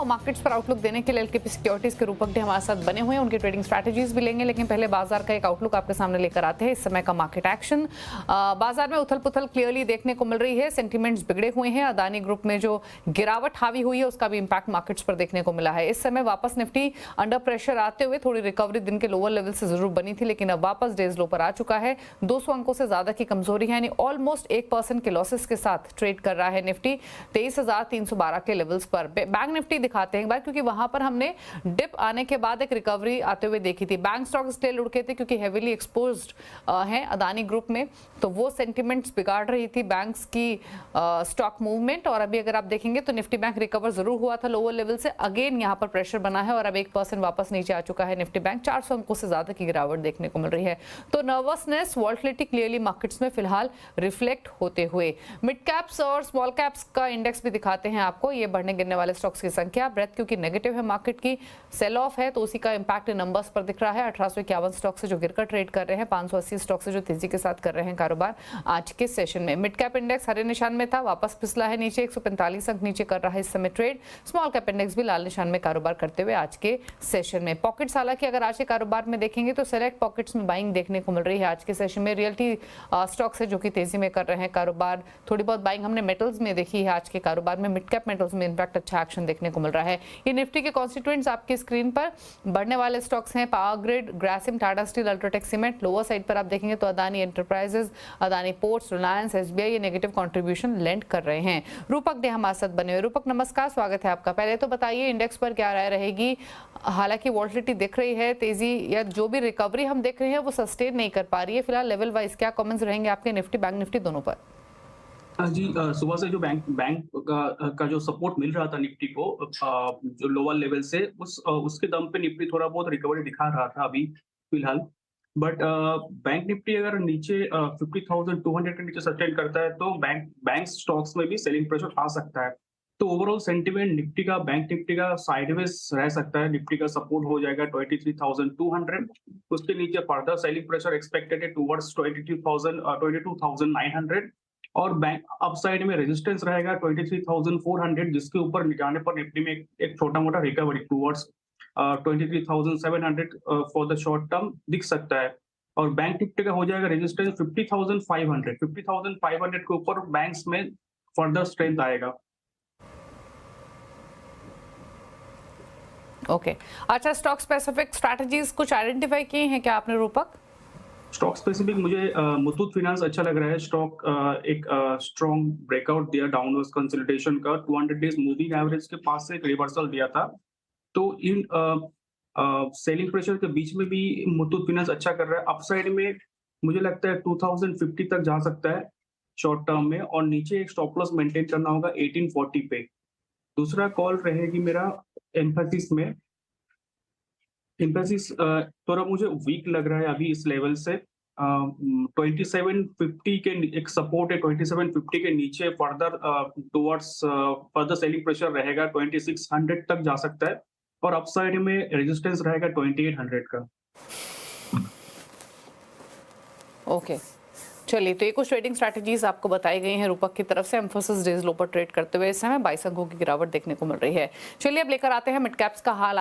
और मार्केट्स पर आउटलुक देने के लिए एलकेपी सिक्योरिटीज के रूपक भी हमारे साथ बने हुए हैं, उनकी ट्रेडिंग स्ट्रैटेजीज भी लेंगे। लेकिन पहले बाजार का एक आउटलुक आपके सामने लेकर आते हैं। इस समय का मार्केट एक्शन, बाजार में उथल पुथल क्लियरली देखने को मिल रही है। सेंटीमेंट्स बिगड़े हुए हैं। अदानी ग्रुप में जो गिरावट हावी हुई है उसका भी इंपैक्ट मार्केट्स पर देखने को मिला है। इस समय वापस निफ्टी अंडर प्रेशर आते हुए थोड़ी रिकवरी दिन के लोअर लेवल से जरूर बनी थी, लेकिन अब वापस डेज लो पर आ चुका है। 200 अंकों से ज्यादा की कमजोरी है, यानी ऑलमोस्ट 1% के लॉसेस के साथ ट्रेड कर रहा है निफ्टी 23,312 के लेवल्स पर। बैंक निफ्टी दिखाते हैं एक बार, क्योंकि वहां पर हमने डिप आने के बाद एक रिकवरी आते हुए देखी थी। बैंक स्टॉक इसलिए लुढ़के थे क्योंकि हेवीली एक्सपोज्ड हैं अदानी ग्रुप में, तो वो सेंटिमेंट्स बिगाड़ रही थी बैंक्स की स्टॉक मूवमेंट। और अभी अगर आप देखेंगे तो निफ्टी बैंक रिकवर जरूर हुआ था लोअर लेवल से, अगेन यहां पर प्रेशर बना है और अब 1% वापस नीचे आ चुका है निफ्टी बैंक। 400 अंकों से ज्यादा की गिरावट देखने को मिल रही है। तो नर्वसनेस, वॉल्टिलिटी क्लियरली मार्केट्स में फिलहाल रिफ्लेक्ट होते हुए। मिड कैप्स और स्मॉल कैप्स का इंडेक्स भी दिखाते हैं आपको। ये बढ़ने गिरने वाले स्टॉक्स की संख्या, ब्रेथ क्योंकि नेगेटिव है मार्केट की, सेल ऑफ है तो उसी का इंपैक्ट नंबर्स पर दिख रहा है। 1851 स्टॉक से जो गिरकर ट्रेड कर रहे हैं, 580 स्टॉक से जो तेजी के साथ कर रहे हैं कारोबार आज के सेशन में। मिड कैप इंडेक्स हरे निशान में था, वापस फिसला है नीचे, 145 अंक नीचे कर रहा है इस समय ट्रेड। स्मॉल कैप इंडेक्स भी लाल निशान में कारोबार करते हुए आज के सेशन में। पॉकेट्स हालांकि अगर आज के कारोबार में देखेंगे तो सेलेक्ट पॉकेट्स में बाइंग देखने को मिल रही है आज के सेशन में। रियल्टी स्टॉक्स है जो कि तेजी में कर रहे हैं कारोबार। थोड़ी बहुत बाइंग हमने मेटल्स में देखी है आज के कारोबार में। मिड कैप मेटल्स में इनफैक्ट अच्छा एक्शन देखने को मिल रहा है। ये निफ्टी के कॉन्स्टिट्यूएंट्स आपकी स्क्रीन पर बढ़ने वाले स्टॉक्स हैं। Power grid, Grasim, Tata steel, UltraTech cement. Lower side पर आप देखेंगे तो Adani enterprises, Adani ports, Reliance, SBI ये नेगेटिव कंट्रीब्यूशन लेंड कर रहे हैं। रूपक दे हमारे साथ बने हुए। रूपक नमस्कार, स्वागत है आपका। पहले तो बताइए इंडेक्स पर क्या राय रहेगी? हालांकि वॉल्टिलिटी दिख रही है, तेजी या जो भी रिकवरी हम देख रहे हैं वो सस्टेन नहीं कर पा रही है फिलहाल। लेवल वाइज क्या कमेंट्स रहेंगे आपके निफ्टी, बैंक निफ्टी दोनों पर? जी, सुबह से जो बैंक का जो सपोर्ट मिल रहा था निफ्टी को, जो लोअर लेवल से उसके दम पे निफ्टी थोड़ा बहुत रिकवरी दिखा रहा था अभी फिलहाल। बट बैंक निफ्टी अगर नीचे 50,200 के नीचे सस्टेन करता है तो बैंक स्टॉक्स में भी सेलिंग प्रेशर आ सकता है। तो ओवरऑल सेंटिमेंट निफ्टी का, बैंक निफ्टी का साइडवेज रह सकता है। निफ्टी का सपोर्ट हो जाएगा 23,200, उसके नीचे फर्दर सेलिंग प्रेशर एक्सपेक्टेड है टुवर्ड्स 22,900, और बैंक अपसाइड में रेजिस्टेंस रहेगा 23,400, जिसके ऊपर जाने पर निफ्टी में एक छोटा मोटा recovery towards 23,700 for the short term दिख सकता है। और बैंक निफ्टी का हो जाएगा रेजिस्टेंस 50,500 के ऊपर बैंक्स में फर्दर स्ट्रेंथ आएगा। ओके, अच्छा, स्टॉक स्पेसिफिक स्ट्रैटेजीज कुछ आइडेंटिफाई किए हैं क्या आपने रूपक? स्टॉक स्पेसिफिक मुझे मुथूट फाइनेंस अच्छा लग रहा है। स्टॉक एक स्ट्रॉन्ग ब्रेकआउट दिया डाउनवर्ड कंसोलिडेशन का, 200 डेज मूविंग एवरेज के पास से एक रिवर्सल दिया था। तो इन सेलिंग प्रेशर के बीच में भी मुथूट फाइनेंस अच्छा कर रहा है। अपसाइड में मुझे लगता है 2050 तक जा सकता है शॉर्ट टर्म में, और नीचे एक स्टॉप लॉस मेंटेन करना होगा 1840 पे। दूसरा कॉल रहेगी मेरा एम्फेसिस में। एम्फेसिस थोड़ा मुझे वीक लग रहा है अभी इस लेवल से। 2750 के एक सपोर्ट है, 2750 के नीचे further towards further selling pressure रहेगा 2600 तक जा सकता है, और अपसाइड में रेजिस्टेंस रहेगा 2800 का। ओके, चलिए, तो ये कुछ ट्रेडिंग स्ट्रैटेजीज आपको बताई गई हैं रूपक की तरफ से। एम्फोसिस डेज लो पर ट्रेड करते हुए इस समय 22 अंकों की गिरावट देखने को मिल रही है। चलिए अब लेकर आते हैं मिड कैप्स का हाल।